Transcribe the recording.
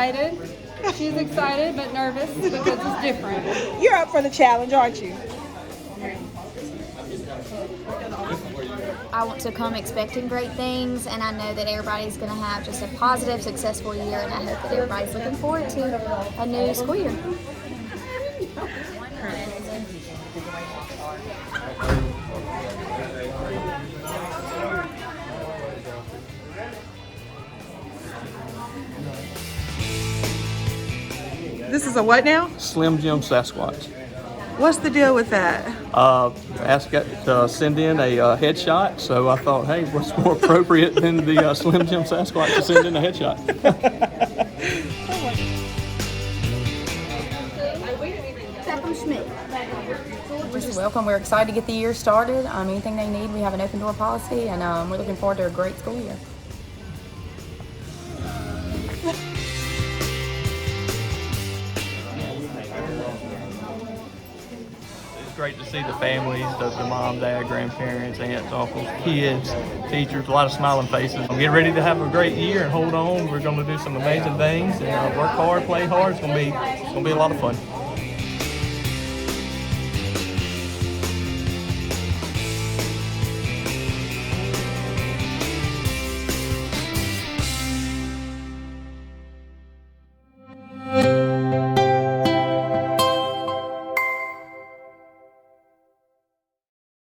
excited. She's excited but nervous because it's different. You're up for the challenge, aren't you? I want to come expecting great things, and I know that everybody's going to have just a positive, successful year, and I hope that everybody's looking forward to a new school year. This is a what now? Slim Jim Sasquatch. What's the deal with that? Asked to send in a headshot, so I thought, hey, what's more appropriate than the Slim Jim Sasquatch to send in a headshot? Just welcome. We're excited to get the year started. Anything they need, we have an open door policy, and we're looking forward to a great school year. It's great to see the families, the mom, dad, grandparents, aunts, uncles, kids, teachers, a lot of smiling faces. I'm getting ready to have a great year and hold on. We're going to do some amazing things and work hard, play hard. It's going to be a lot of fun.